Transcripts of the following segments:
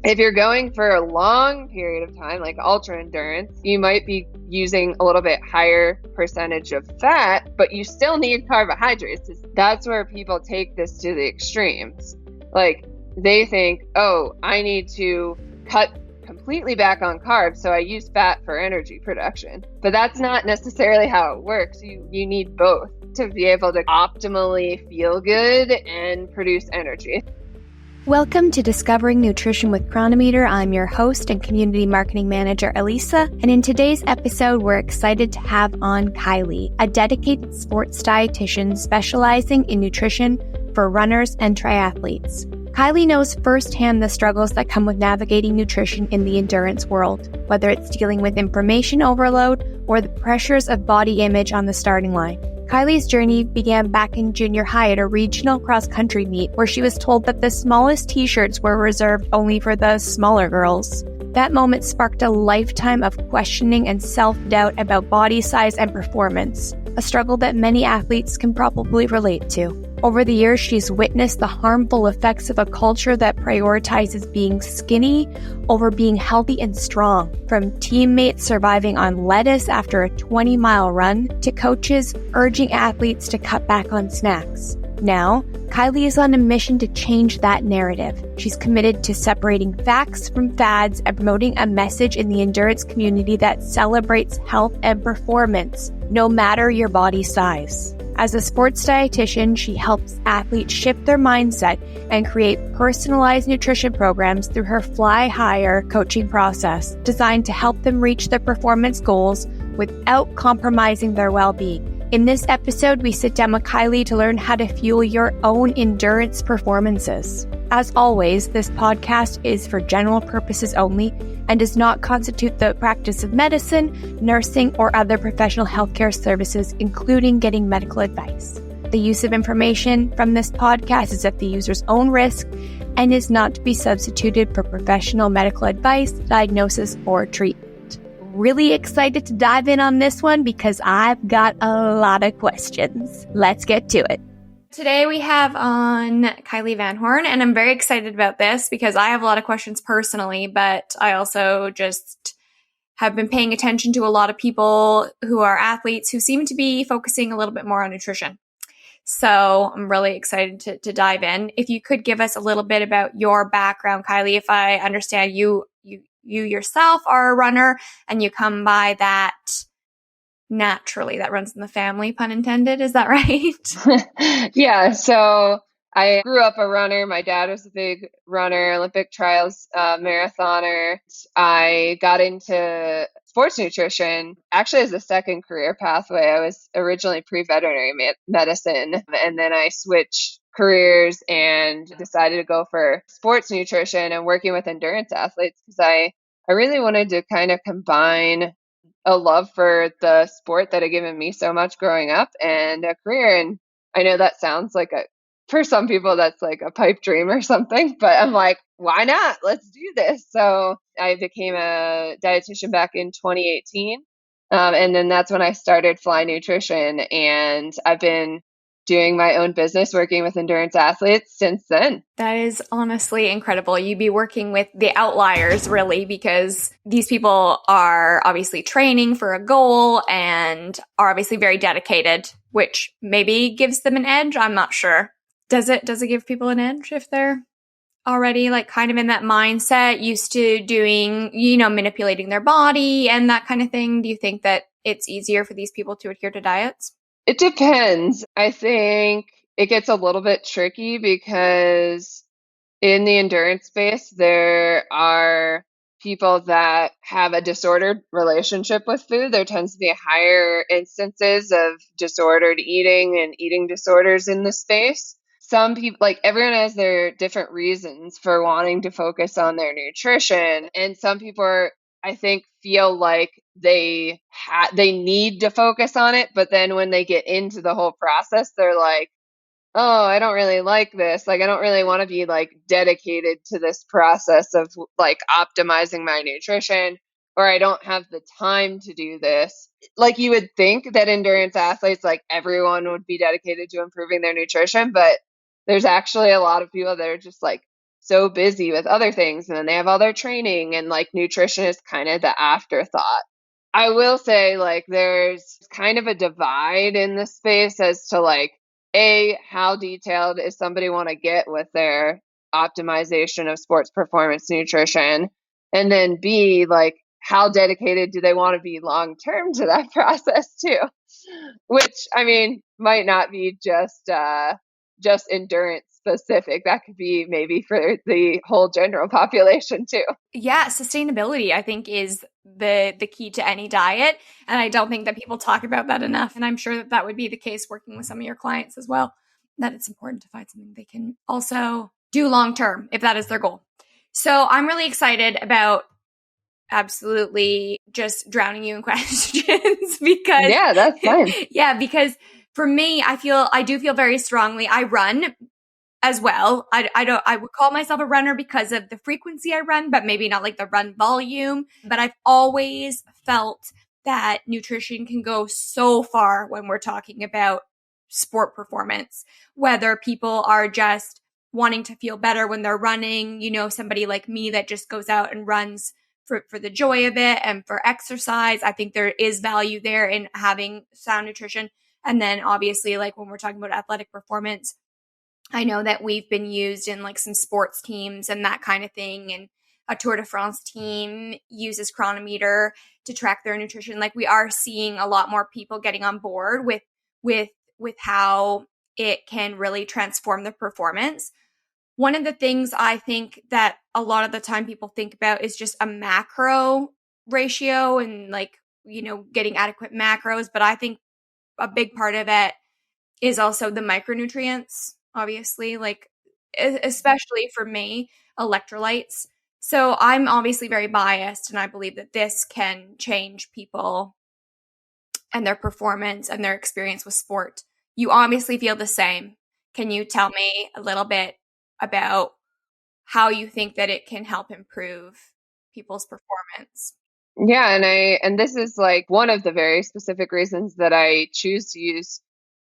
If you're going for a long period of time, like ultra endurance, you might be using a little bit higher percentage of fat, but you still need carbohydrates. That's where people take this to the extremes. Like they think, oh, I need to cut completely back on carbs, so I use fat for energy production. But that's not necessarily how it works. You need both to be able to optimally feel good and produce energy. Welcome to Discovering Nutrition with Cronometer. I'm your host and community marketing manager, Elisa. And in today's episode, we're excited to have on Kylie, a dedicated sports dietitian specializing in nutrition for runners and triathletes. Kylie knows firsthand the struggles that come with navigating nutrition in the endurance world, whether it's dealing with information overload or the pressures of body image on the starting line. Kylie's journey began back in junior high at a regional cross-country meet where she was told that the smallest t-shirts were reserved only for the smaller girls. That moment sparked a lifetime of questioning and self-doubt about body size and performance, a struggle that many athletes can probably relate to. Over the years, she's witnessed the harmful effects of a culture that prioritizes being skinny over being healthy and strong, from teammates surviving on lettuce after a 20-mile run to coaches urging athletes to cut back on snacks. Now, Kylie is on a mission to change that narrative. She's committed to separating facts from fads and promoting a message in the endurance community that celebrates health and performance, no matter your body size. As a sports dietitian, she helps athletes shift their mindset and create personalized nutrition programs through her Fly Higher coaching process, designed to help them reach their performance goals without compromising their well-being. In this episode, we sit down with Kylie to learn how to fuel your own endurance performances. As always, this podcast is for general purposes only and does not constitute the practice of medicine, nursing, or other professional healthcare services, including getting medical advice. The use of information from this podcast is at the user's own risk and is not to be substituted for professional medical advice, diagnosis, or treatment. Really excited to dive in on this one because I've got a lot of questions. Let's get to it. Today we have on Kylie Van Horn, and I'm very excited about this because I have a lot of questions personally, but I also just have been paying attention to a lot of people who are athletes who seem to be focusing a little bit more on nutrition. So I'm really excited to dive in. If you could give us a little bit about your background, Kylie. If I understand you yourself are a runner and you come by that naturally, that runs in the family, pun intended. Is that right? Yeah. So I grew up a runner. My dad was a big runner, Olympic trials marathoner. I got into sports nutrition actually as a second career pathway. I was originally pre-veterinary medicine, and then I switched careers and decided to go for sports nutrition and working with endurance athletes because I really wanted to kind of combine a love for the sport that had given me so much growing up and a career. And I know that sounds like for some people, that's like a pipe dream or something, but I'm like, why not? Let's do this. So I became a dietitian back in 2018. And then that's when I started Fly Nutrition, and I've been doing my own business, working with endurance athletes since then. That is honestly incredible. You'd be working with the outliers, really, because these people are obviously training for a goal and are obviously very dedicated, which maybe gives them an edge. I'm not sure. Does it give people an edge if they're already like kind of in that mindset, used to doing, manipulating their body and that kind of thing? Do you think that it's easier for these people to adhere to diets? It depends. I think it gets a little bit tricky because in the endurance space, there are people that have a disordered relationship with food. There tends to be higher instances of disordered eating and eating disorders in the space. Some people, like everyone has their different reasons for wanting to focus on their nutrition. And some people are, I think, feel like they need to focus on it, but then when they get into the whole process, they're like, oh, I don't really like this. Like, I don't really want to be like dedicated to this process of like optimizing my nutrition, or I don't have the time to do this. Like, you would think that endurance athletes, like everyone would be dedicated to improving their nutrition, but there's actually a lot of people that are just like so busy with other things, and then they have all their training, and like nutrition is kind of the afterthought. I will say, like, there's kind of a divide in the space as to like, A, how detailed is somebody want to get with their optimization of sports performance nutrition? And then B, like, how dedicated do they want to be long term to that process too? Which, I mean, might not be just endurance specific. That could be maybe for the whole general population too. Yeah, sustainability, I think, is the key to any diet. And I don't think that people talk about that enough. And I'm sure that that would be the case working with some of your clients as well, that it's important to find something they can also do long term if that is their goal. So I'm really excited about absolutely just drowning you in questions because Yeah, that's fine. yeah, because for me, I do feel very strongly. I run as well. I would call myself a runner because of the frequency I run, but maybe not like the run volume. But I've always felt that nutrition can go so far when we're talking about sport performance, whether people are just wanting to feel better when they're running, somebody like me that just goes out and runs for the joy of it and for exercise. I think there is value there in having sound nutrition. And then obviously, like when we're talking about athletic performance, I know that we've been used in like some sports teams and that kind of thing. And a Tour de France team uses Cronometer to track their nutrition. Like we are seeing a lot more people getting on board with how it can really transform the performance. One of the things I think that a lot of the time people think about is just a macro ratio and like, getting adequate macros. But I think a big part of it is also the micronutrients, obviously, like especially for me, electrolytes. So I'm obviously very biased, and I believe that this can change people and their performance and their experience with sport. You obviously feel the same. Can you tell me a little bit about how you think that it can help improve people's performance? Yeah, and this is like one of the very specific reasons that I choose to use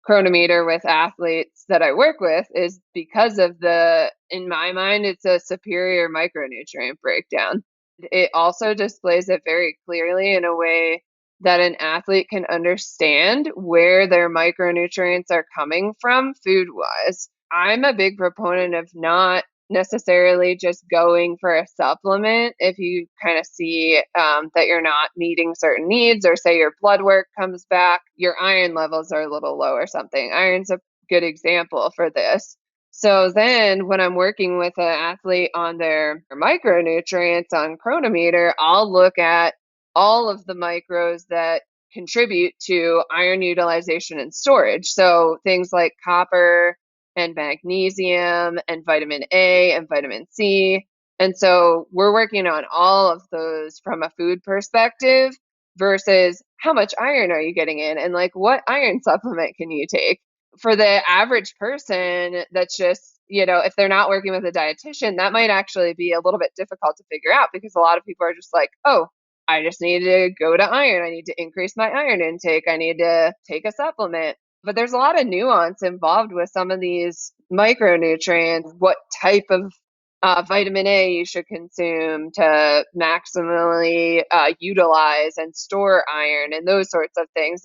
Cronometer with athletes that I work with is because of in my mind, it's a superior micronutrient breakdown. It also displays it very clearly in a way that an athlete can understand where their micronutrients are coming from food wise. I'm a big proponent of not necessarily just going for a supplement if you kind of see that you're not meeting certain needs, or say your blood work comes back, your iron levels are a little low or something. Iron's a good example for this. So then when I'm working with an athlete on their micronutrients on Cronometer, I'll look at all of the micros that contribute to iron utilization and storage. So things like copper and magnesium and vitamin A and vitamin C. And so we're working on all of those from a food perspective versus how much iron are you getting in and like what iron supplement can you take? For the average person that's just, if they're not working with a dietitian, that might actually be a little bit difficult to figure out because a lot of people are just like, oh, I just need to go to iron. I need to increase my iron intake. I need to take a supplement. But there's a lot of nuance involved with some of these micronutrients, what type of vitamin A you should consume to maximally utilize and store iron and those sorts of things.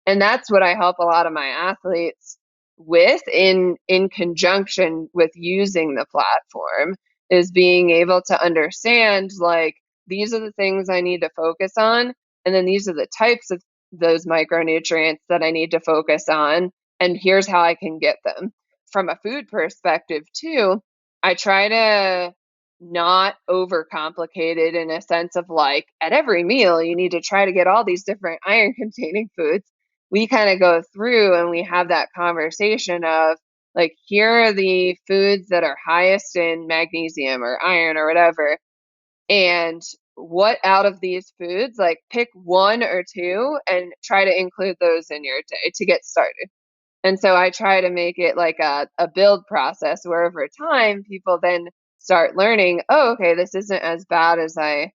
And that's what I help a lot of my athletes with in conjunction with using the platform, is being able to understand like these are the things I need to focus on, and then these are the types of those micronutrients that I need to focus on, and here's how I can get them. From a food perspective too, I try to not overcomplicate it in a sense of like at every meal you need to try to get all these different iron containing foods. We kind of go through and we have that conversation of like, here are the foods that are highest in magnesium or iron or whatever, and what out of these foods, like pick one or two and try to include those in your day to get started. And so I try to make it like a build process where over time people then start learning, oh, okay, this isn't as bad as I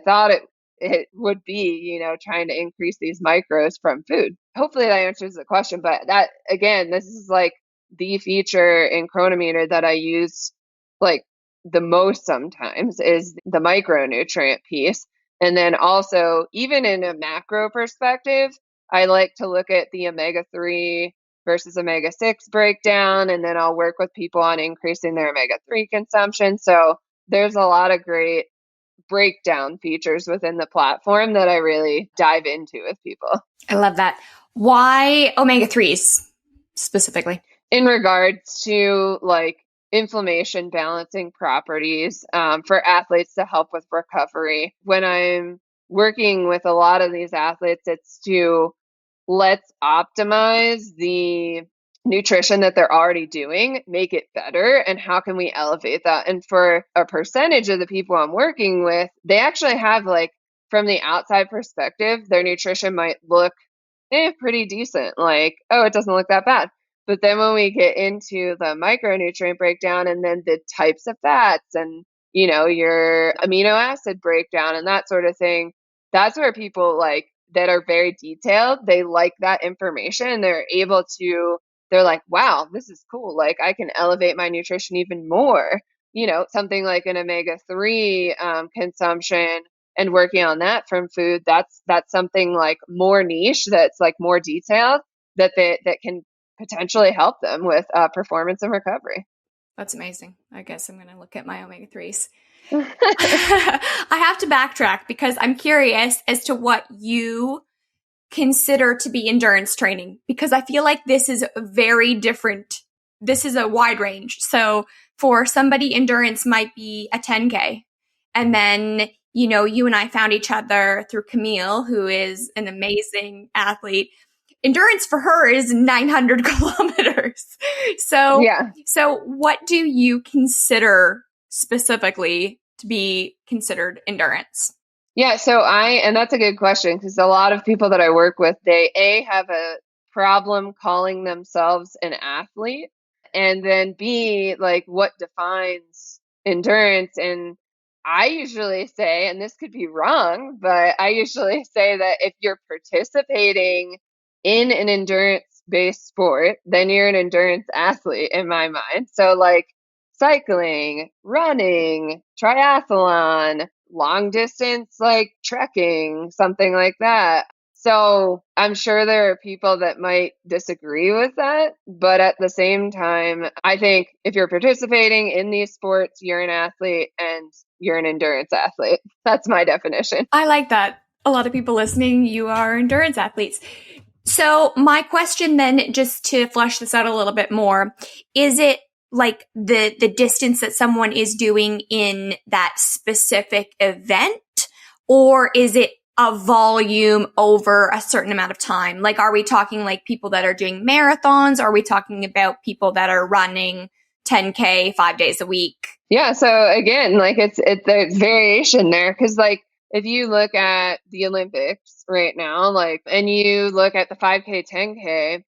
thought it would be, trying to increase these micros from food. Hopefully that answers the question. But that, again, this is like the feature in Cronometer that I use like the most sometimes is the micronutrient piece. And then also, even in a macro perspective, I like to look at the omega-3 versus omega-6 breakdown, and then I'll work with people on increasing their omega-3 consumption. So there's a lot of great breakdown features within the platform that I really dive into with people. I love that. Why omega-3s specifically? In regards to like inflammation balancing properties for athletes to help with recovery. When I'm working with a lot of these athletes, it's to let's optimize the nutrition that they're already doing, make it better, and how can we elevate that? And for a percentage of the people I'm working with, they actually have like, from the outside perspective, their nutrition might look pretty decent. Like, oh, it doesn't look that bad. But then when we get into the micronutrient breakdown and then the types of fats and, you know, your amino acid breakdown and that sort of thing, that's where people like that are very detailed, they like that information. They're like, wow, this is cool. Like I can elevate my nutrition even more. You know, something like an omega-3 consumption and working on that from food, that's something like more niche, that's like more detailed, that can potentially help them with performance and recovery. That's amazing. I guess I'm going to look at my omega-3s. I have to backtrack because I'm curious as to what you consider to be endurance training, because I feel like this is very different. This is a wide range. So for somebody, endurance might be a 10K. And then, you know, you and I found each other through Camille, who is an amazing athlete. Endurance for her is 900 kilometers. So, yeah. So what do you consider specifically to be considered endurance? Yeah, and that's a good question, because a lot of people that I work with, they have a problem calling themselves an athlete, and then B, like what defines endurance. And I usually say, and this could be wrong, but I usually say that if you're participating in an endurance-based sport, then you're an endurance athlete in my mind. So like cycling, running, triathlon, long distance, like trekking, something like that. So I'm sure there are people that might disagree with that, but at the same time, I think if you're participating in these sports, you're an athlete and you're an endurance athlete. That's my definition. I like that. A lot of people listening, you are endurance athletes. So my question then, just to flesh this out a little bit more, is it like the distance that someone is doing in that specific event, or is it a volume over a certain amount of time? Like, are we talking like people that are doing marathons? Are we talking about people that are running 10K 5 days a week? Yeah. So again, like there's variation there, because like if you look at the Olympics right now, like, and you look at the 5K, 10K,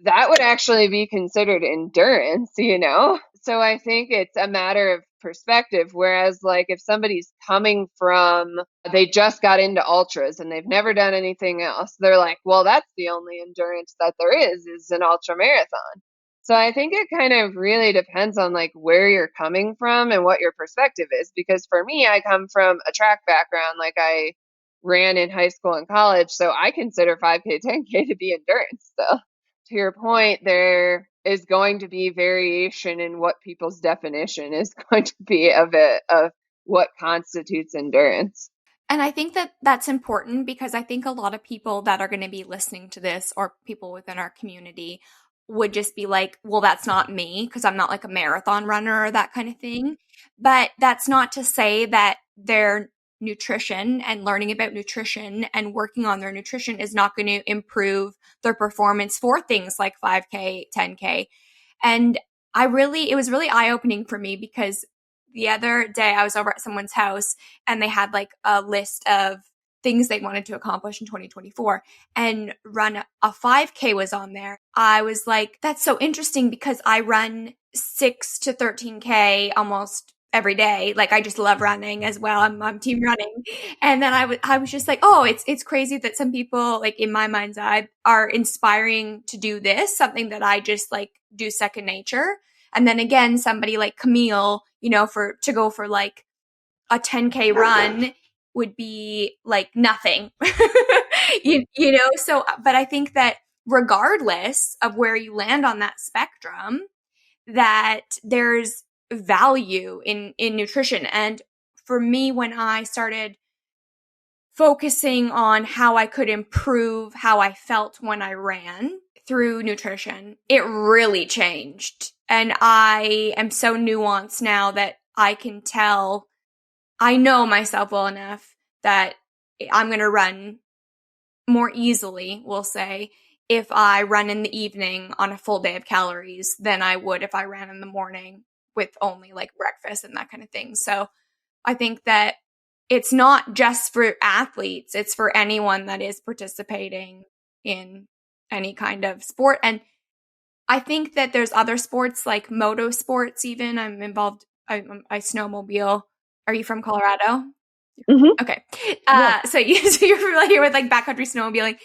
that would actually be considered endurance, you know? So I think it's a matter of perspective. Whereas like if somebody's coming from, they just got into ultras and they've never done anything else, they're like, well, that's the only endurance that there is an ultra marathon. So I think it kind of really depends on like where you're coming from and what your perspective is. Because for me, I come from a track background, like I ran in high school and college. So I consider 5K, 10K to be endurance. So to your point, there is going to be variation in what people's definition is going to be of what constitutes endurance. And I think that that's important, because I think a lot of people that are going to be listening to this, or people within our community, would just be like, well, that's not me, because I'm not like a marathon runner or that kind of thing. But that's not to say that their nutrition and learning about nutrition and working on their nutrition is not going to improve their performance for things like 5K, 10K. And it was really eye-opening for me, because the other day I was over at someone's house and they had like a list of things they wanted to accomplish in 2024, and run a 5K was on there. I was like, that's so interesting, because I run 6 to 13K almost every day. Like I just love running as well. I'm team running. And then I was just like, oh, it's crazy that some people, like in my mind's eye, are inspiring to do this, something that I just like do second nature. And then again, somebody like Camille, to go for like a 10K run would be like nothing. So, but I think that regardless of where you land on that spectrum, that there's value in nutrition. And for me, when I started focusing on how I could improve how I felt when I ran through nutrition, it really changed. And I am so nuanced now that I can tell, I know myself well enough that I'm going to run more easily, we'll say, if I run in the evening on a full day of calories than I would if I ran in the morning with only like breakfast and that kind of thing. So I think that it's not just for athletes, it's for anyone that is participating in any kind of sport. And I think that there's other sports like moto sports even. I'm involved, I snowmobile. Are you from Colorado? Mm-hmm. Okay. Yeah. So you're familiar with like backcountry snowmobiling.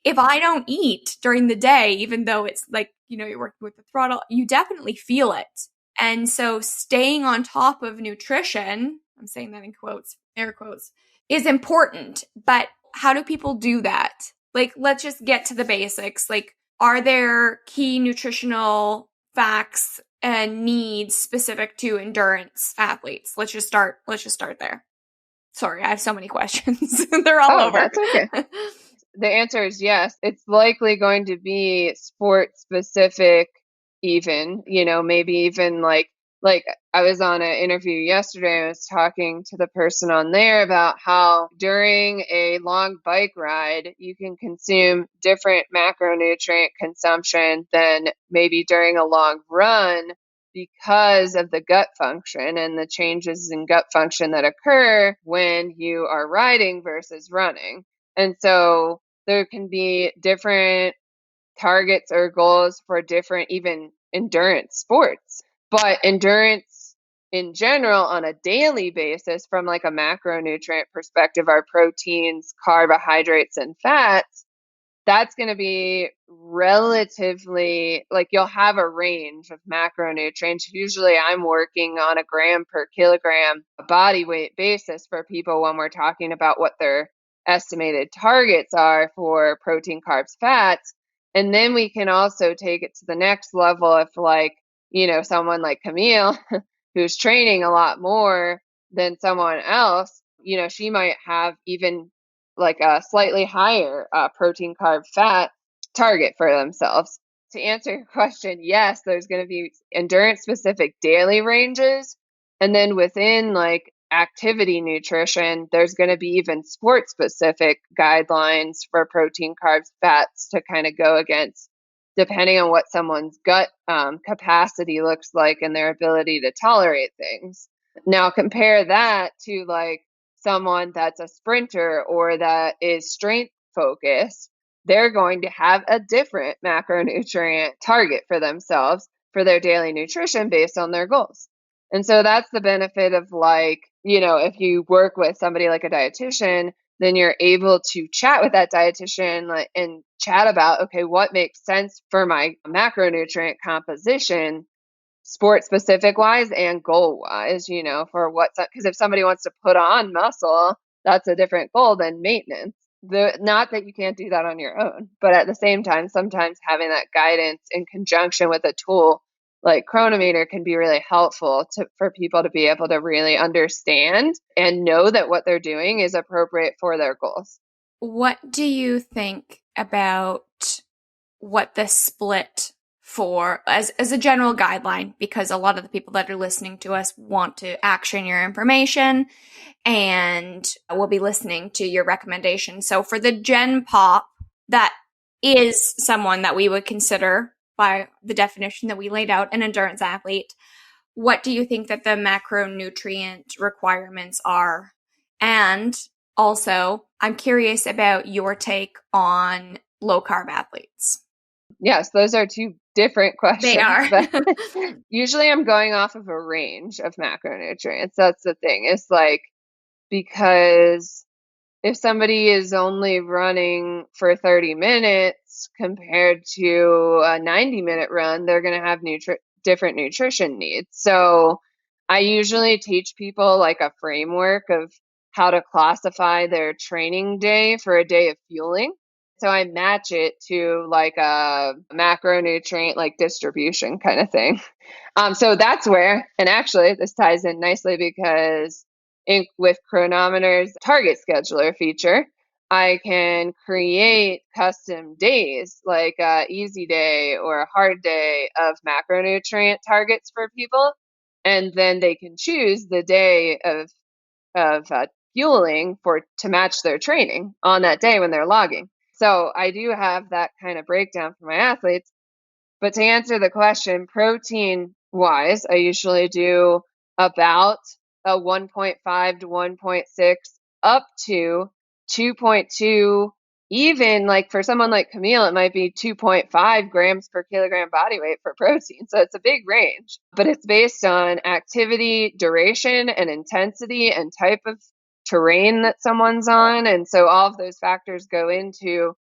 If I don't eat during the day, even though it's like, you're working with the throttle, you definitely feel it. And so staying on top of nutrition, I'm saying that in quotes, air quotes, is important. But how do people do that? Like, let's just get to the basics. Like, are there key nutritional facts and needs specific to endurance athletes? Let's just start there. Sorry, I have so many questions. They're all over. That's okay. The answer is yes. It's likely going to be sport specific even, maybe even like I was on an interview yesterday. I was talking to the person on there about how during a long bike ride, you can consume different macronutrient consumption than maybe during a long run because of the gut function and the changes in gut function that occur when you are riding versus running. And so there can be different targets or goals for different even endurance sports. But endurance in general on a daily basis from like a macronutrient perspective, our proteins, carbohydrates, and fats, that's going to be relatively like you'll have a range of macronutrients. Usually I'm working on a gram per kilogram body weight basis for people when we're talking about what their estimated targets are for protein, carbs, fats. And then we can also take it to the next level if like, someone like Camille who's training a lot more than someone else, she might have even like a slightly higher protein, carb, fat target for themselves. To answer your question, yes, there's going to be endurance specific daily ranges. And then within like activity nutrition, there's going to be even sport specific guidelines for protein, carbs, fats to kind of go against depending on what someone's gut capacity looks like and their ability to tolerate things. Now compare that to like someone that's a sprinter or that is strength focused, they're going to have a different macronutrient target for themselves for their daily nutrition based on their goals. And so that's the benefit of like, if you work with somebody like a dietitian, then you're able to chat with that dietitian and chat about, okay, what makes sense for my macronutrient composition sport specific wise and goal wise, for what's up. Because if somebody wants to put on muscle, that's a different goal than maintenance. Not that you can't do that on your own, but at the same time, sometimes having that guidance in conjunction with a tool like Cronometer can be really helpful for people to be able to really understand and know that what they're doing is appropriate for their goals. What do you think about what the split for as a general guideline, because a lot of the people that are listening to us want to action your information and will be listening to your recommendation. So for the Gen Pop, that is someone that we would consider by the definition that we laid out an endurance athlete. What do you think that the macronutrient requirements are? And also, I'm curious about your take on low carb athletes. Yes, those are two different questions. They are. But usually I'm going off of a range of macronutrients. That's the thing. It's like, because if somebody is only running for 30 minutes compared to a 90-minute run, they're going to have different nutrition needs. So I usually teach people like a framework of how to classify their training day for a day of fueling. So I match it to like a macronutrient like distribution kind of thing. So that's where, and actually this ties in nicely because with Cronometer's target scheduler feature, I can create custom days like a easy day or a hard day of macronutrient targets for people. And then they can choose the day of fueling to match their training on that day when they're logging. So I do have that kind of breakdown for my athletes. But to answer the question, protein wise, I usually do about a 1.5 to 1.6 up to 2.2. Even like for someone like Camille, it might be 2.5 grams per kilogram body weight for protein. So it's a big range, but it's based on activity, duration, and intensity and type of terrain that someone's on. And so all of those factors go into,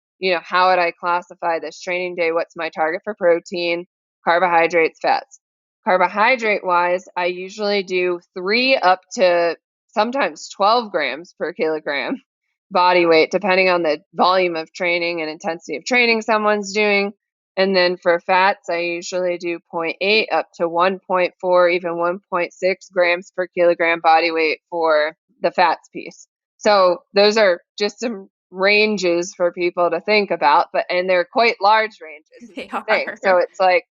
how would I classify this training day? What's my target for protein, carbohydrates, fats? Carbohydrate wise, I usually do 3 up to sometimes 12 grams per kilogram body weight, depending on the volume of training and intensity of training someone's doing. And then for fats, I usually do 0.8 up to 1.4, even 1.6 grams per kilogram body weight for the fats piece. So those are just some ranges for people to think about, and they're quite large ranges. They thing. are. So it's like,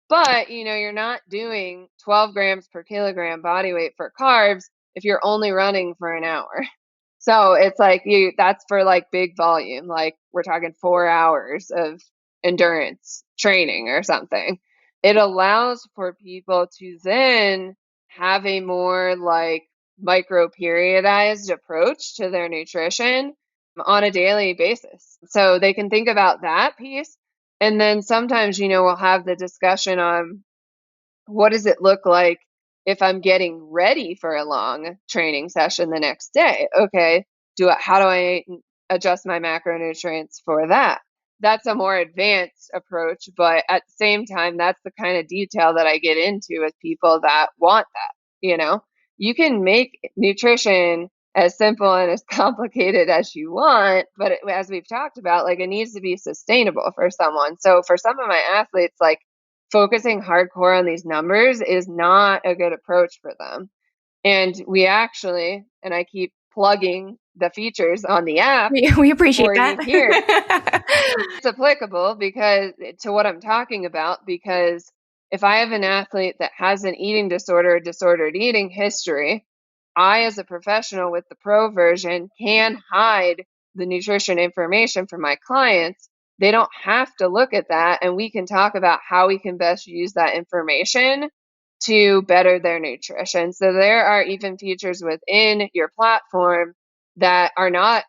but you're not doing 12 grams per kilogram body weight for carbs if you're only running for an hour. So it's like that's for like big volume, like we're talking 4 hours of endurance training or something. It allows for people to then have a more like micro periodized approach to their nutrition on a daily basis. So they can think about that piece. And then sometimes, we'll have the discussion on what does it look like if I'm getting ready for a long training session the next day? Okay, how do I adjust my macronutrients for that? That's a more advanced approach, but at the same time, that's the kind of detail that I get into with people that want that. You can make nutrition as simple and as complicated as you want, but as we've talked about, like it needs to be sustainable for someone. So for some of my athletes, like focusing hardcore on these numbers is not a good approach for them. And we actually, and I keep plugging the features on the app we appreciate for that. you here. It's applicable to what I'm talking about, because if I have an athlete that has an eating disorder or disordered eating history, I, as a professional with the pro version, can hide the nutrition information from my clients. They don't have to look at that, and we can talk about how we can best use that information to better their nutrition. So there are even features within your platform that are not,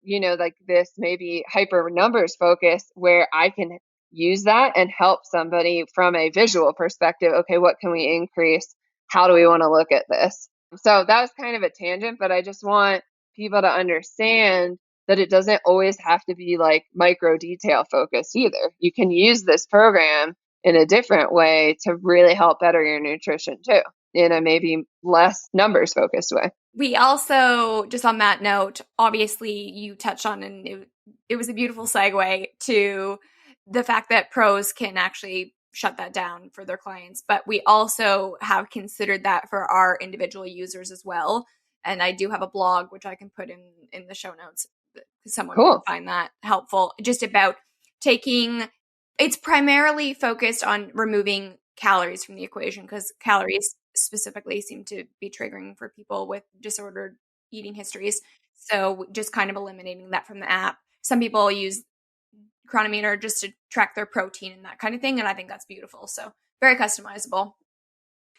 like this maybe hyper numbers focus, where I can use that and help somebody from a visual perspective. Okay, what can we increase? How do we want to look at this? So that was kind of a tangent, but I just want people to understand that it doesn't always have to be like micro detail focused either. You can use this program in a different way to really help better your nutrition too, in a maybe less numbers focused way. We also, just on that note, obviously you touched on, and it was a beautiful segue to the fact that pros can actually shut that down for their clients, but we also have considered that for our individual users as well. And I do have a blog, which I can put in the show notes. Someone Cool. can find that helpful, just about it's primarily focused on removing calories from the equation, because calories specifically seem to be triggering for people with disordered eating histories. So just kind of eliminating that from the app. Some people use Cronometer just to track their protein and that kind of thing, and I think that's beautiful. So very customizable.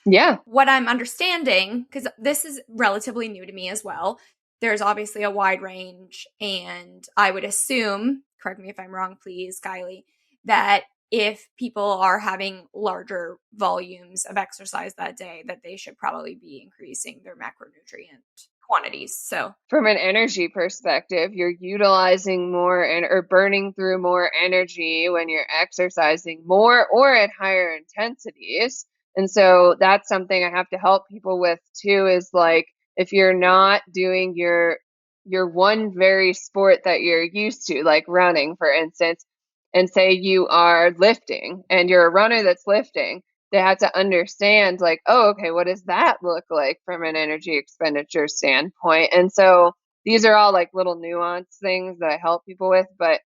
Yeah. What I'm understanding, because this is relatively new to me as well, there's obviously a wide range, and I would assume, correct me if I'm wrong, please, Kylie, that if people are having larger volumes of exercise that day, that they should probably be increasing their macronutrient quantities. So from an energy perspective, you're utilizing more or burning through more energy when you're exercising more or at higher intensities. And so that's something I have to help people with too, is like, if you're not doing your one very sport that you're used to, like running, for instance, and say you are lifting and you're a runner that's lifting, they have to understand like, oh, okay, what does that look like from an energy expenditure standpoint? And so these are all like little nuance things that I help people with. But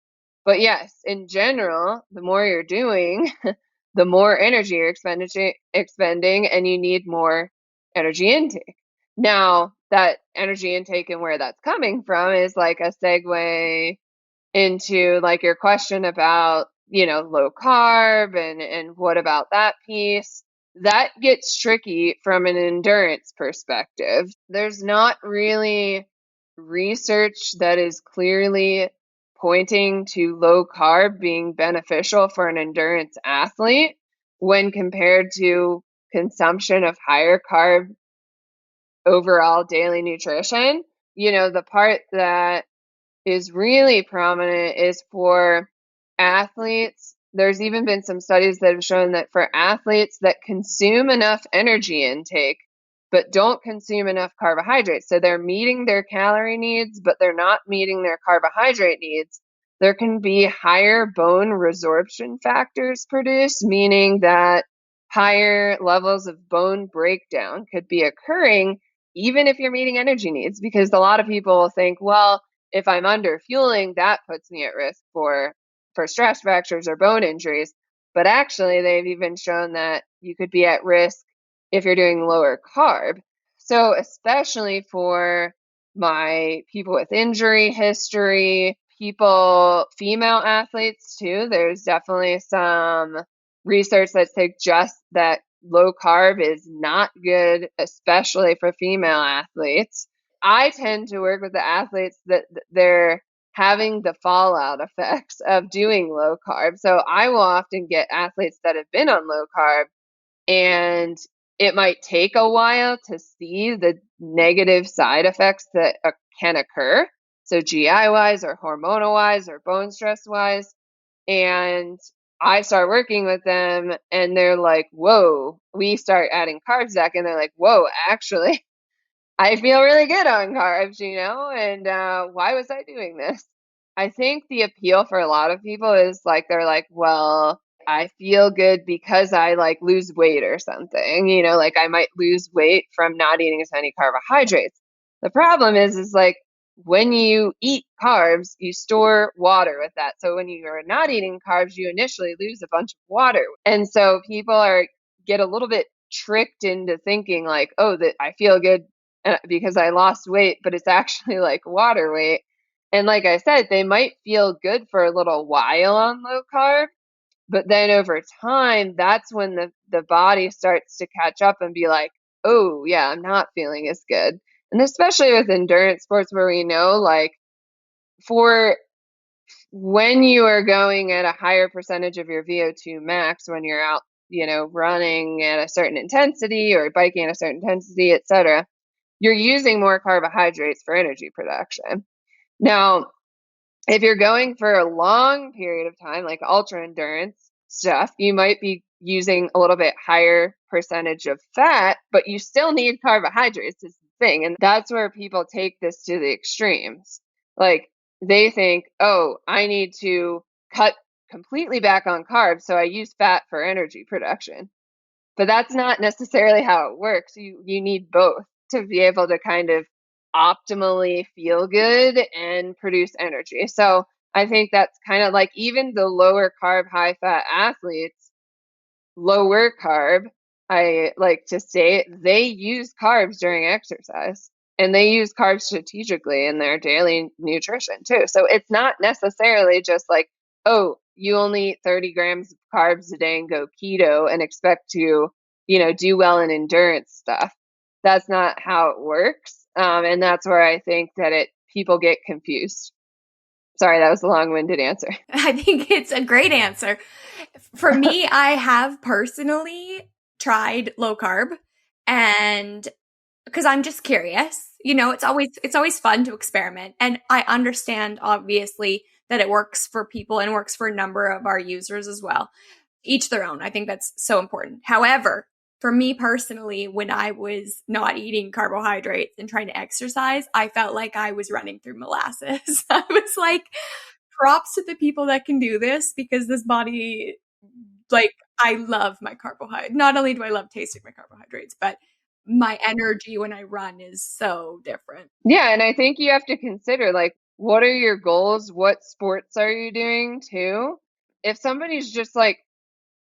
yes, in general, the more you're doing, the more energy you're expending, and you need more energy intake. Now, that energy intake and where that's coming from is like a segue into like your question about, low carb and what about that piece. That gets tricky from an endurance perspective. There's not really research that is clearly pointing to low carb being beneficial for an endurance athlete when compared to consumption of higher carb overall daily nutrition. The part that is really prominent is for athletes. There's even been some studies that have shown that for athletes that consume enough energy intake but don't consume enough carbohydrates, so they're meeting their calorie needs but they're not meeting their carbohydrate needs, there can be higher bone resorption factors produced, meaning that higher levels of bone breakdown could be occurring even if you're meeting energy needs, because a lot of people will think, well, if I'm under fueling, that puts me at risk for stress fractures or bone injuries. But actually, they've even shown that you could be at risk if you're doing lower carb. So especially for my people with injury history, female athletes too, there's definitely some research that suggests that low carb is not good, especially for female athletes. I tend to work with the athletes that they're having the fallout effects of doing low carb. So I will often get athletes that have been on low carb, and it might take a while to see the negative side effects that can occur. So GI wise or hormonal wise or bone stress wise. And I start working with them and they're like, whoa, we start adding carbs back. And they're like, whoa, actually, I feel really good on carbs, and why was I doing this? I think the appeal for a lot of people is like, they're like, well, I feel good because I like lose weight or something, like I might lose weight from not eating as many carbohydrates. The problem is like when you eat carbs, you store water with that. So when you are not eating carbs, you initially lose a bunch of water. And so people get a little bit tricked into thinking like, oh, that I feel good because I lost weight, but it's actually like water weight. And like I said, they might feel good for a little while on low carb, but then over time, that's when the body starts to catch up and be like, oh, yeah, I'm not feeling as good. And especially with endurance sports where we know like for when you are going at a higher percentage of your VO2 max, when you're out, running at a certain intensity or biking at a certain intensity, etc., you're using more carbohydrates for energy production. Now, if you're going for a long period of time, like ultra endurance stuff, you might be using a little bit higher percentage of fat, but you still need carbohydrates is the thing. And that's where people take this to the extremes. Like they think, oh, I need to cut completely back on carbs, so I use fat for energy production. But that's not necessarily how it works. You need both to be able to kind of optimally feel good and produce energy. So I think that's kind of like even the lower carb, high fat athletes, lower carb, I like to say they use carbs during exercise and they use carbs strategically in their daily nutrition too. So it's not necessarily just like, oh, you only eat 30 grams of carbs a day and go keto and expect to, do well in endurance stuff. That's not how it works. And that's where I think that people get confused. Sorry, that was a long-winded answer. I think it's a great answer. For me, I have personally tried low carb, and because I'm just curious, it's always fun to experiment. And I understand obviously that it works for people and works for a number of our users as well. Each their own. I think that's so important. However, for me personally, when I was not eating carbohydrates and trying to exercise, I felt like I was running through molasses. I was like, props to the people that can do this, because this body, like, I love my carbohydrates. Not only do I love tasting my carbohydrates, but my energy when I run is so different. Yeah, and I think you have to consider, like, what are your goals? What sports are you doing too? If somebody's just like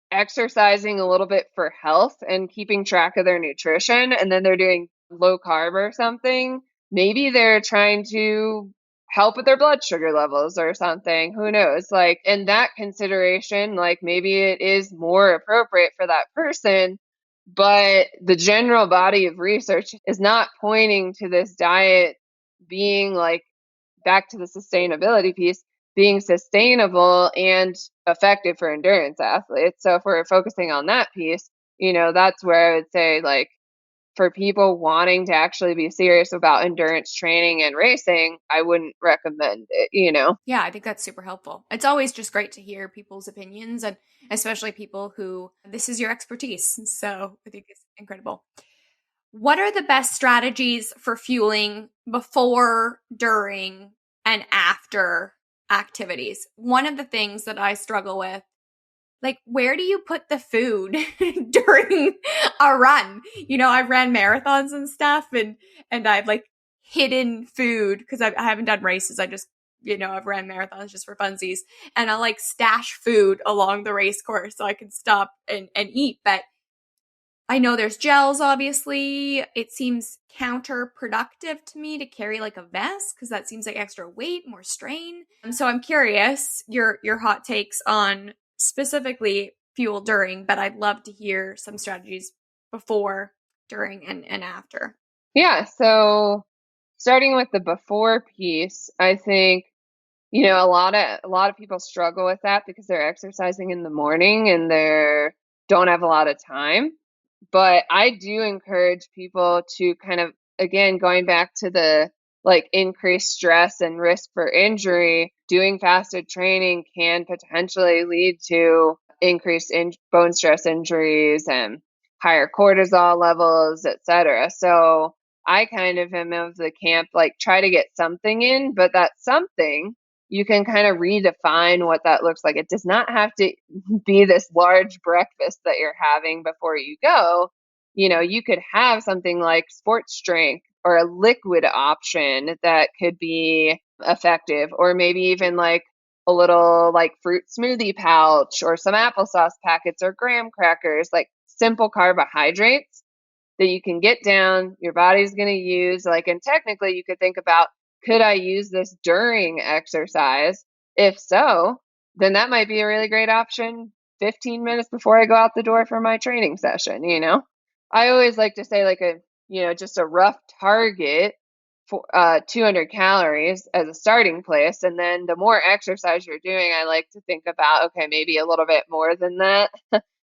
exercising a little bit for health and keeping track of their nutrition, and then they're doing low carb or something, maybe they're trying to help with their blood sugar levels or something. Who knows? Like, in that consideration, like, maybe it is more appropriate for that person, but the general body of research is not pointing to this diet being like, back to the sustainability piece, being sustainable and effective for endurance athletes. So if we're focusing on that piece, that's where I would say, like, for people wanting to actually be serious about endurance training and racing, I wouldn't recommend it. Yeah, I think that's super helpful. It's always just great to hear people's opinions, and especially people who this is your expertise. So I think it's incredible. What are the best strategies for fueling before, during, and after activities? One of the things that I struggle with, like, where do you put the food during a run? I've ran marathons and stuff, and I've like hidden food because I haven't done races. I just, I've ran marathons just for funsies, and I like stash food along the race course so I can stop and eat. But I know there's gels, obviously. It seems counterproductive to me to carry like a vest because that seems like extra weight, more strain. So I'm curious your hot takes on specifically fuel during, but I'd love to hear some strategies before, during, and after. Yeah, so starting with the before piece, I think a lot of people struggle with that because they're exercising in the morning and they don't have a lot of time. But I do encourage people to kind of, again, going back to the like increased stress and risk for injury, doing fasted training can potentially lead to increased bone stress injuries and higher cortisol levels, etc. So I kind of am of the camp, like, try to get something in, but that something, you can kind of redefine what that looks like. It does not have to be this large breakfast that you're having before you go. You could have something like sports drink or a liquid option that could be effective, or maybe even like a little like fruit smoothie pouch or some applesauce packets or graham crackers, like simple carbohydrates that you can get down, your body's going to use. Like, and technically you could think about, could I use this during exercise? If so, then that might be a really great option 15 minutes before I go out the door for my training session. I always like to say, like, just a rough target for 200 calories as a starting place. And then the more exercise you're doing, I like to think about, okay, maybe a little bit more than that.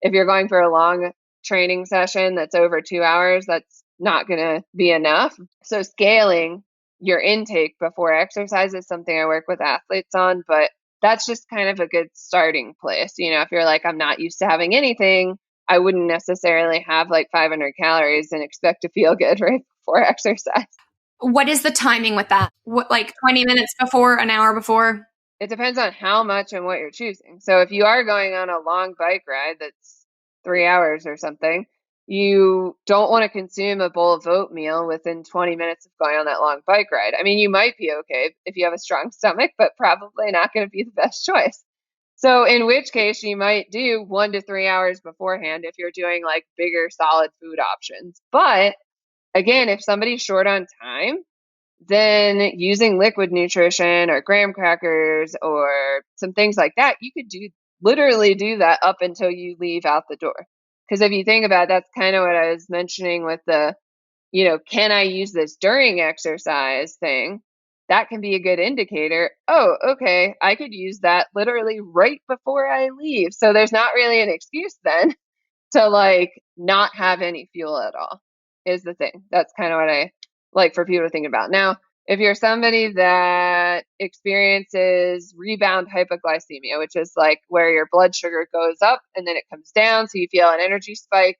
If you're going for a long training session that's over 2 hours, that's not going to be enough. So scaling your intake before exercise is something I work with athletes on, but that's just kind of a good starting place. If you're like, I'm not used to having anything, I wouldn't necessarily have like 500 calories and expect to feel good right before exercise. What is the timing with that? What, like 20 minutes before, an hour before? It depends on how much and what you're choosing. So if you are going on a long bike ride that's 3 hours or something, you don't want to consume a bowl of oatmeal within 20 minutes of going on that long bike ride. I mean, you might be okay if you have a strong stomach, but probably not going to be the best choice. So in which case you might do 1 to 3 hours beforehand if you're doing like bigger solid food options. But again, if somebody's short on time, then using liquid nutrition or graham crackers or some things like that, you could literally do that up until you leave out the door. Because if you think about it, that's kind of what I was mentioning with the, can I use this during exercise thing? That can be a good indicator. Oh, okay, I could use that literally right before I leave. So there's not really an excuse then to like not have any fuel at all, is the thing. That's kind of what I like for people to think about. Now, if you're somebody that experiences rebound hypoglycemia, which is like where your blood sugar goes up and then it comes down, so you feel an energy spike,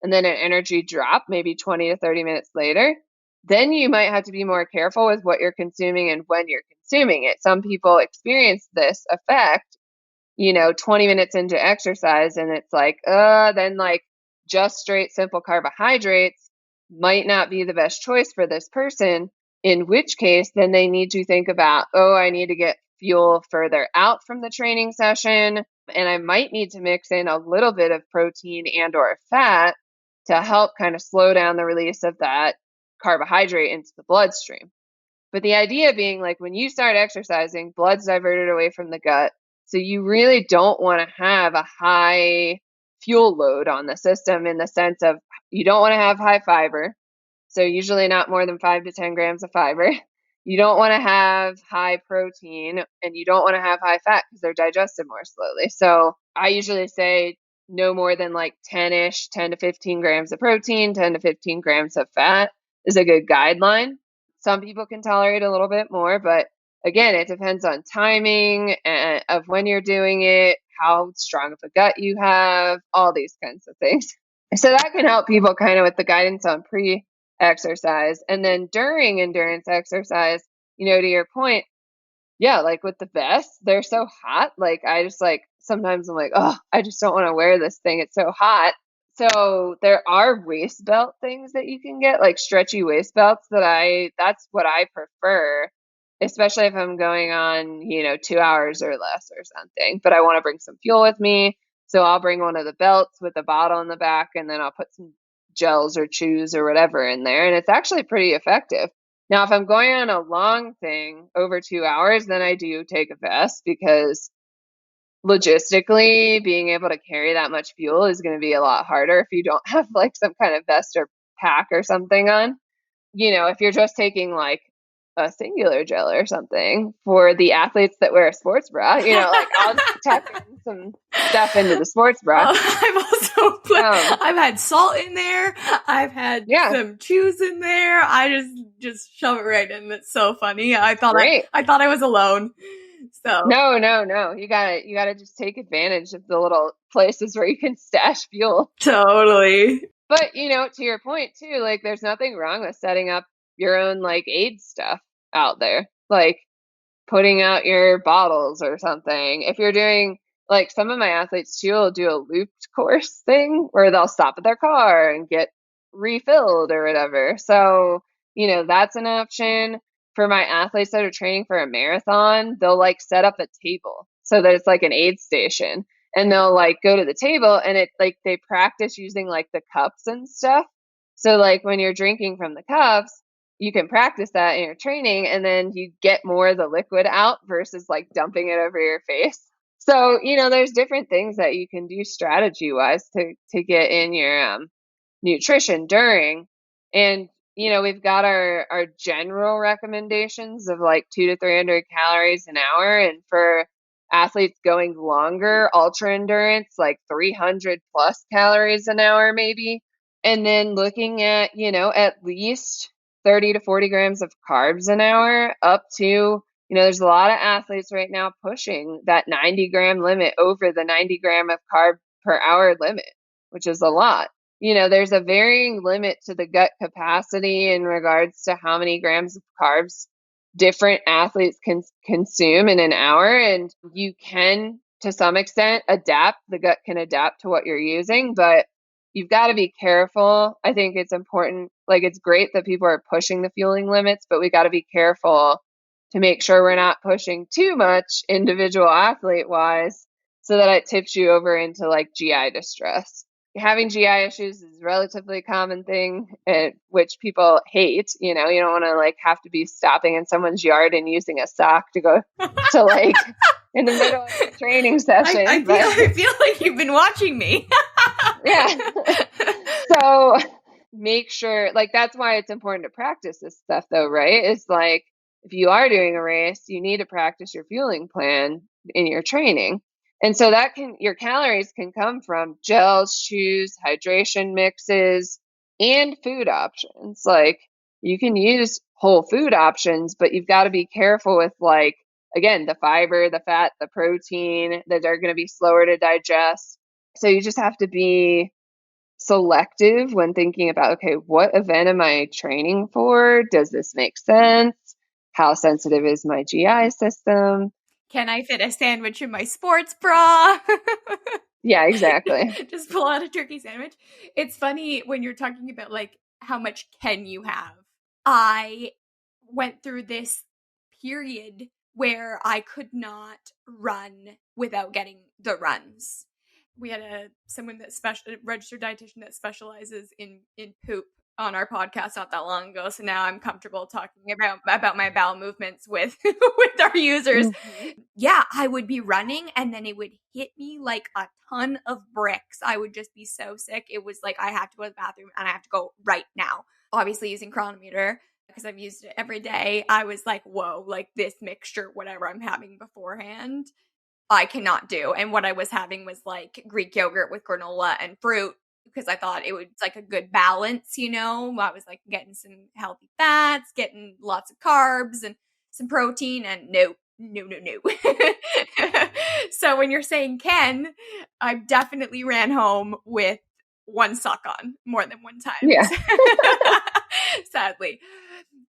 and then an energy drop maybe 20 to 30 minutes later, then you might have to be more careful with what you're consuming and when you're consuming it. Some people experience this effect, 20 minutes into exercise, and it's like, then like just straight simple carbohydrates might not be the best choice for this person, in which case then they need to think about, I need to get fuel further out from the training session, and I might need to mix in a little bit of protein and or fat to help kind of slow down the release of that carbohydrate into the bloodstream. But the idea being, like, when you start exercising, blood's diverted away from the gut. So you really don't want to have a high fuel load on the system, in the sense of you don't want to have high fiber. So usually not more than 5 to 10 grams of fiber. You don't want to have high protein, and you don't want to have high fat because they're digested more slowly. So I usually say no more than like 10 to 15 grams of protein, 10 to 15 grams of fat is a good guideline. Some people can tolerate a little bit more, but again, it depends on timing and of when you're doing it, how strong of a gut you have, all these kinds of things. So that can help people kind of with the guidance on pre-exercise. And then during endurance exercise, to your point, yeah, like with the vests, they're so hot. Like I just like, sometimes I'm like, I just don't want to wear this thing. It's so hot. So there are waist belt things that you can get, like stretchy waist belts that's what I prefer, especially if I'm going on, 2 hours or less or something, but I want to bring some fuel with me. So I'll bring one of the belts with a bottle in the back, and then I'll put some gels or chews or whatever in there. And it's actually pretty effective. Now, if I'm going on a long thing over 2 hours, then I do take a vest, because logistically being able to carry that much fuel is going to be a lot harder if you don't have like some kind of vest or pack or something on. If you're just taking like a singular gel or something, for the athletes that wear a sports bra, like I'll tuck in some stuff into the sports bra. I've had salt in there. I've had some chews in there. I just shove it right in. It's so funny. I thought I was alone. So no. You gotta just take advantage of the little places where you can stash fuel. Totally. But to your point too, like there's nothing wrong with setting up your own like aid stuff out there, like putting out your bottles or something. If you're doing, like, some of my athletes too will do a looped course thing where they'll stop at their car and get refilled or whatever. So, that's an option. For my athletes that are training for a marathon, they'll like set up a table so that it's like an aid station, and they'll like go to the table, and it like they practice using like the cups and stuff. So like when you're drinking from the cups, you can practice that in your training, and then you get more of the liquid out versus like dumping it over your face. So, there's different things that you can do strategy wise to get in your nutrition during. And, we've got our general recommendations of like 200 to 300 calories an hour. And for athletes going longer, ultra endurance, like 300 plus calories an hour, maybe. And then looking at, at least 30 to 40 grams of carbs an hour, up to, there's a lot of athletes right now pushing that 90 gram limit, over the 90 gram of carb per hour limit, which is a lot. There's a varying limit to the gut capacity in regards to how many grams of carbs different athletes can consume in an hour. And you can, to some extent, adapt. The gut can adapt to what you're using, but you've got to be careful. I think it's important. Like, it's great that people are pushing the fueling limits, but we got to be careful to make sure we're not pushing too much individual athlete wise, so that it tips you over into like GI distress. Having GI issues is a relatively common thing, which people hate. You don't want to like have to be stopping in someone's yard and using a sock to go to like in the middle of a training session. I feel like you've been watching me. Yeah. So make sure, like, that's why it's important to practice this stuff though, right? It's like, if you are doing a race, you need to practice your fueling plan in your training. And so your calories can come from gels, chews, hydration mixes, and food options. Like, you can use whole food options, but you've got to be careful with, like, again, the fiber, the fat, the protein that are going to be slower to digest. So you just have to be selective when thinking about, okay, what event am I training for? Does this make sense? How sensitive is my GI system? Can I fit a sandwich in my sports bra? Yeah, exactly. Just pull out a turkey sandwich. It's funny when you're talking about like how much can you have. I went through this period where I could not run without getting the runs. We had a registered dietitian that specializes in poop on our podcast not that long ago. So now I'm comfortable talking about my bowel movements with with our users. Mm-hmm. Yeah, I would be running and then it would hit me like a ton of bricks. I would just be so sick. It was like I have to go to the bathroom and I have to go right now. Obviously using Cronometer because I've used it every day. I was like, whoa, like this mixture, whatever I'm having beforehand, I cannot do. And what I was having was like Greek yogurt with granola and fruit because I thought it was like a good balance, you know. I was like getting some healthy fats, getting lots of carbs and some protein, and no. So when you're saying Ken, I definitely ran home with one sock on more than one time. Yeah. Sadly.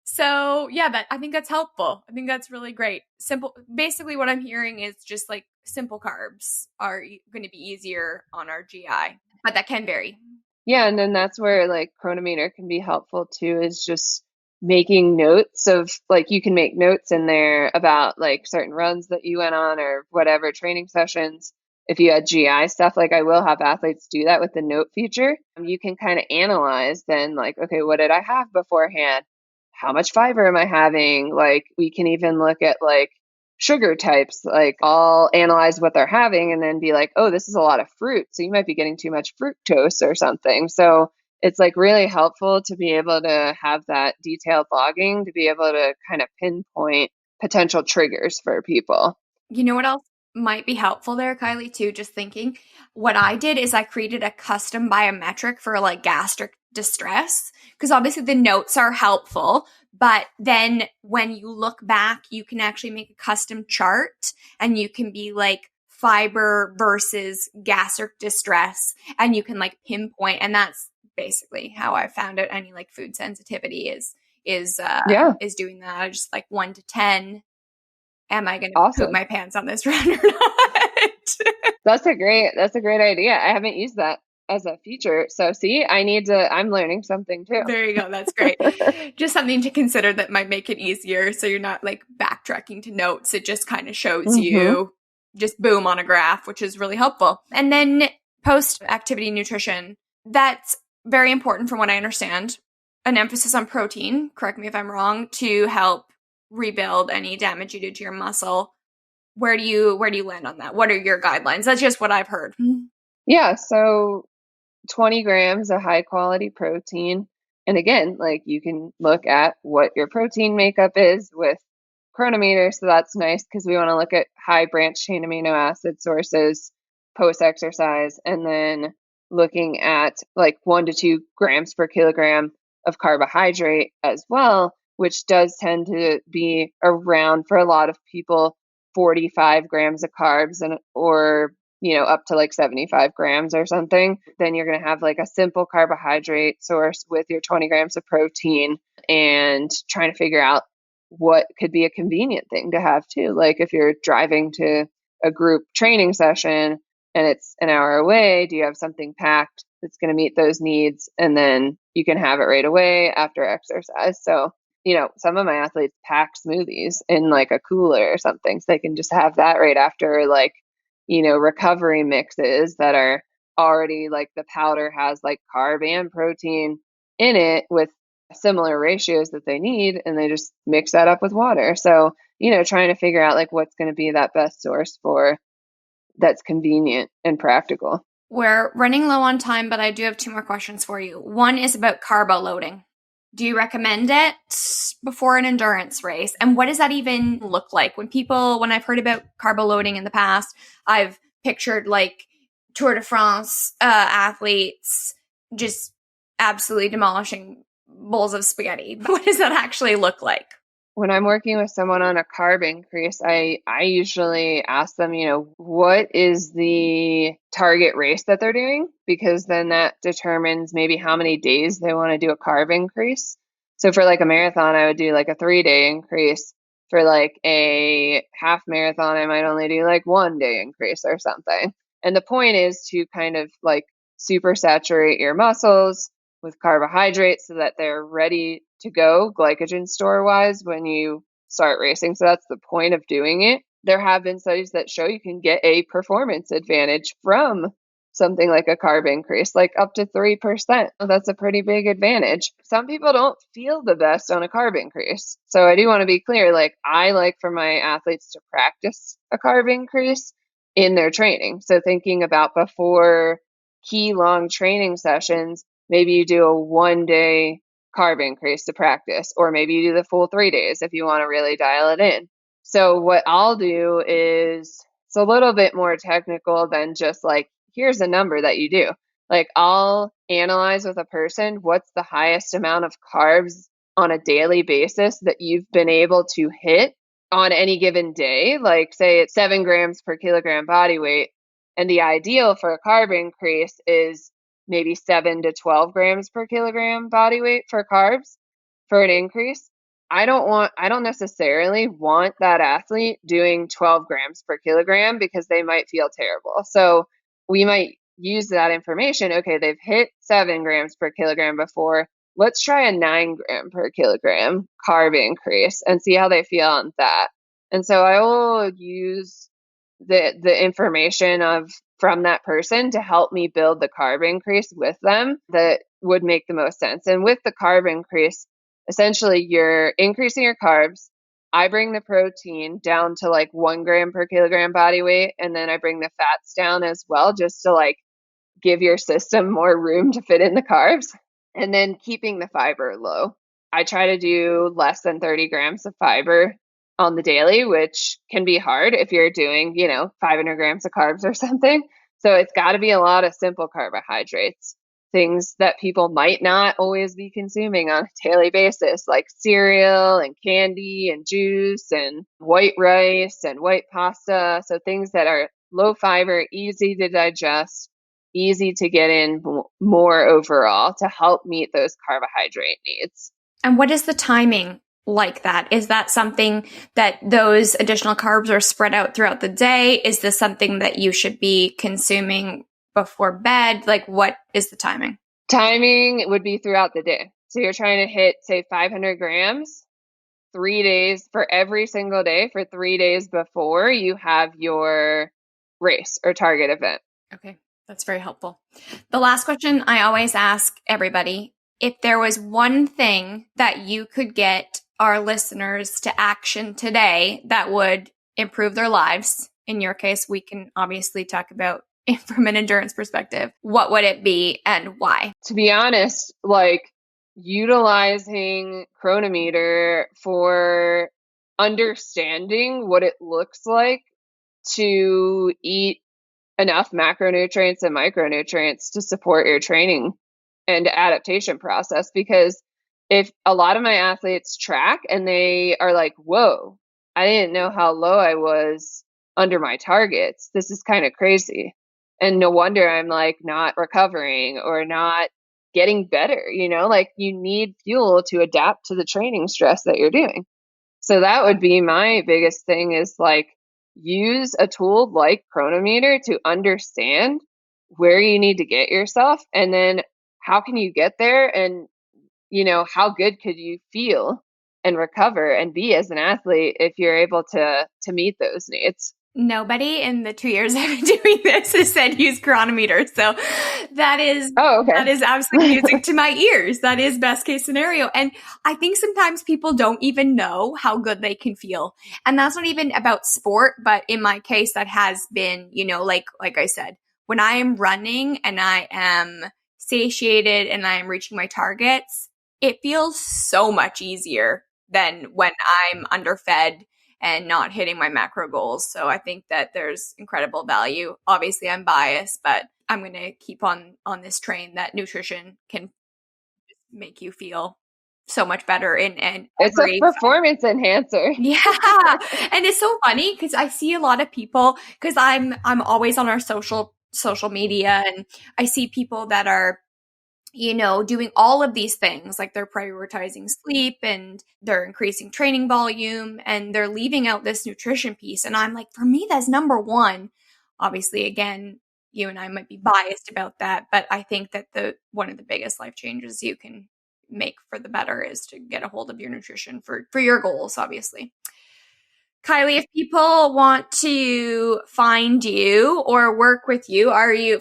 So yeah, I think that's helpful. I think that's really great. Simple. Basically what I'm hearing is just like simple carbs are going to be easier on our GI, but that can vary. Yeah. And then that's where like Cronometer can be helpful too, is just making notes of like, you can make notes in there about like certain runs that you went on or whatever training sessions. If you had GI stuff, like I will have athletes do that with the note feature. You can kind of analyze then like, okay, what did I have beforehand? How much fiber am I having? Like we can even look at like sugar types, like I'll analyze what they're having and then be like, oh, this is a lot of fruit. So you might be getting too much fructose or something. So it's like really helpful to be able to have that detailed logging to be able to kind of pinpoint potential triggers for people. You know what else might be helpful there, Kylie, too? Just thinking, what I did is I created a custom biometric for like gastric distress, because obviously the notes are helpful, but then when you look back, you can actually make a custom chart and you can be like fiber versus gastric distress and you can like pinpoint, and that's basically how I found out any like food sensitivity is doing that. I just like 1 to 10. Am I going to poop my pants on this run or not? That's a great idea. I haven't used that as a feature. So see, I'm learning something too. There you go. That's great. Just something to consider that might make it easier. So you're not like backtracking to notes. It just kind of shows you just boom on a graph, which is really helpful. And then post-activity nutrition, that's very important from what I understand. An emphasis on protein, correct me if I'm wrong, to help rebuild any damage you do to your muscle. Where do you land on that? What are your guidelines? That's just what I've heard. Yeah, so 20 grams of high quality protein. And again, like you can look at what your protein makeup is with Cronometer. So that's nice because we want to look at high branched chain amino acid sources post exercise, and then looking at like 1 to 2 grams per kilogram of carbohydrate as well, which does tend to be around, for a lot of people, 45 grams of carbs or up to like 75 grams or something. Then you're going to have like a simple carbohydrate source with your 20 grams of protein, and trying to figure out what could be a convenient thing to have too. Like if you're driving to a group training session and it's an hour away, do you have something packed that's going to meet those needs? And then you can have it right away after exercise. So, some of my athletes pack smoothies in like a cooler or something, so they can just have that right after like, recovery mixes that are already like the powder has like carb and protein in it with similar ratios that they need, and they just mix that up with water. So, trying to figure out like what's going to be that best source for that's convenient and practical. We're running low on time, but I do have 2 more questions for you. One is about carbo loading. Do you recommend it before an endurance race? And what does that even look like? When I've heard about carbo loading in the past, I've pictured like Tour de France athletes just absolutely demolishing bowls of spaghetti. What does that actually look like? when I'm working with someone on a carb increase, I usually ask them, what is the target race that they're doing? Because then that determines maybe how many days they want to do a carb increase. So for like a marathon, I would do like a 3-day increase. For like a half marathon, I might only do like 1-day increase or something. And the point is to kind of like super saturate your muscles with carbohydrates so that they're ready to go glycogen store wise when you start racing. So that's the point of doing it. There have been studies that show you can get a performance advantage from something like a carb increase, like up to 3%. That's a pretty big advantage. Some people don't feel the best on a carb increase. So I do want to be clear, like I like for my athletes to practice a carb increase in their training. So thinking about before key long training sessions, maybe you do a 1-day carb increase to practice, or maybe you do the full 3 days if you want to really dial it in. So what I'll do is, it's a little bit more technical than just like, here's a number that you do. Like I'll analyze with a person, what's the highest amount of carbs on a daily basis that you've been able to hit on any given day. Like say it's 7 grams per kilogram body weight. And the ideal for a carb increase is maybe 7 to 12 grams per kilogram body weight for carbs for an increase. I don't necessarily want that athlete doing 12 grams per kilogram because they might feel terrible. So we might use that information. Okay, they've hit 7 grams per kilogram before. Let's try a 9 gram per kilogram carb increase and see how they feel on that. And so I will use the information from that person to help me build the carb increase with them that would make the most sense. And with the carb increase, essentially you're increasing your carbs. I bring the protein down to like 1 gram per kilogram body weight, and then I bring the fats down as well, just to like give your system more room to fit in the carbs, and then keeping the fiber low. I try to do less than 30 grams of fiber on the daily, which can be hard if you're doing, 500 grams of carbs or something. So it's got to be a lot of simple carbohydrates, things that people might not always be consuming on a daily basis, like cereal and candy and juice and white rice and white pasta. So things that are low fiber, easy to digest, easy to get in more overall to help meet those carbohydrate needs. And what is the timing like that? Is that something that those additional carbs are spread out throughout the day? Is this something that you should be consuming before bed? Like, what is the timing? Timing would be throughout the day. So you're trying to hit, say, 500 grams, 3 days for every single day for 3 days before you have your race or target event. Okay, that's very helpful. The last question I always ask everybody, if there was one thing that you could get our listeners to action today that would improve their lives, in your case, we can obviously talk about from an endurance perspective, what would it be and why? To be honest, like utilizing Cronometer for understanding what it looks like to eat enough macronutrients and micronutrients to support your training and adaptation process. Because if a lot of my athletes track and they are like, whoa, I didn't know how low I was under my targets. This is kind of crazy. And no wonder I'm like not recovering or not getting better, like you need fuel to adapt to the training stress that you're doing. So that would be my biggest thing, is like use a tool like Cronometer to understand where you need to get yourself, and then how can you get there, and how good could you feel and recover and be as an athlete if you're able to meet those needs. Nobody in the 2 years I've been doing this has said use Cronometer. So that is, that is absolutely music to my ears. That is best case scenario. And I think sometimes people don't even know how good they can feel. And that's not even about sport, but in my case, that has been, like I said, when I am running and I am satiated and I am reaching my targets, it feels so much easier than when I'm underfed and not hitting my macro goals. So I think that there's incredible value. Obviously, I'm biased, but I'm going to keep on this train that nutrition can make you feel so much better in it's a performance enhancer. Yeah. And it's so funny because I see a lot of people, because I'm always on our social media, and I see people that are, doing all of these things, like they're prioritizing sleep and they're increasing training volume and they're leaving out this nutrition piece. And I'm like, for me, that's number one. Obviously, again, you and I might be biased about that, but I think that one of the biggest life changes you can make for the better is to get a hold of your nutrition for your goals, obviously. Kylie, if people want to find you or work with you, are you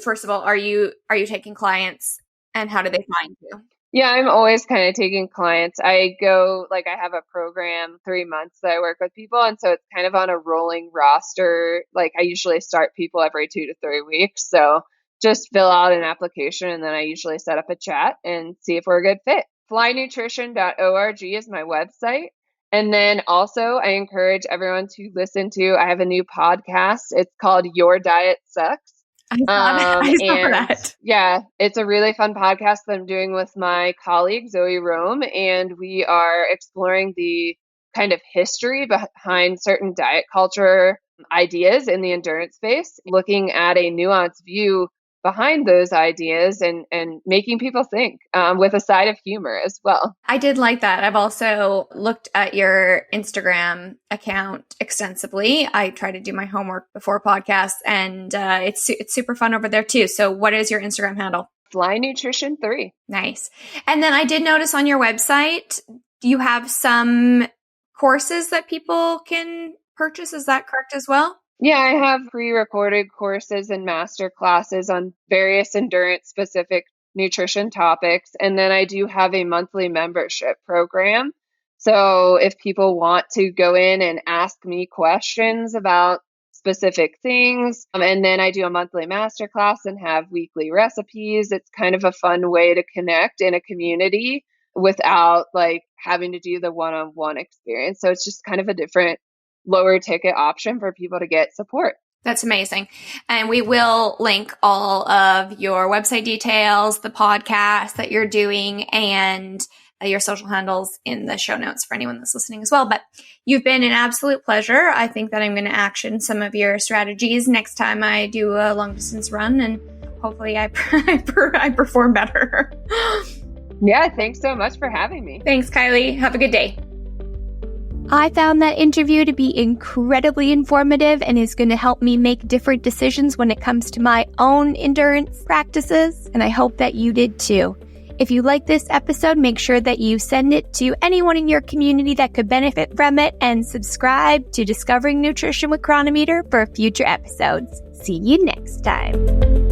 taking clients, and how do they find you? Yeah, I'm always kind of taking clients. I have a program 3 months that I work with people. And so it's kind of on a rolling roster. Like I usually start people every 2 to 3 weeks. So just fill out an application and then I usually set up a chat and see if we're a good fit. flynutrition.org is my website. And then also I encourage everyone to listen to, I have a new podcast. It's called Your Diet Sucks. I saw that. Yeah, it's a really fun podcast that I'm doing with my colleague, Zoe Rome, and we are exploring the kind of history behind certain diet culture ideas in the endurance space, looking at a nuanced view behind those ideas and making people think with a side of humor as well. I did like that. I've also looked at your Instagram account extensively. I try to do my homework before podcasts, and it's super fun over there too. So what is your Instagram handle? flynutrition3. Nice. And then I did notice on your website, you have some courses that people can purchase. Is that correct as well? Yeah, I have pre-recorded courses and master classes on various endurance-specific nutrition topics. And then I do have a monthly membership program. So if people want to go in and ask me questions about specific things, and then I do a monthly master class and have weekly recipes, it's kind of a fun way to connect in a community without like having to do the one-on-one experience. So it's just kind of a different lower ticket option for people to get support. That's amazing. And we will link all of your website details, the podcast that you're doing, and your social handles in the show notes for anyone that's listening as well. But you've been an absolute pleasure. I think that I'm going to action some of your strategies next time I do a long distance run, and hopefully I perform better. Yeah, thanks so much for having me. Thanks, Kylie. Have a good day. I found that interview to be incredibly informative and is going to help me make different decisions when it comes to my own endurance practices, and I hope that you did too. If you like this episode, make sure that you send it to anyone in your community that could benefit from it, and subscribe to Discovering Nutrition with Cronometer for future episodes. See you next time.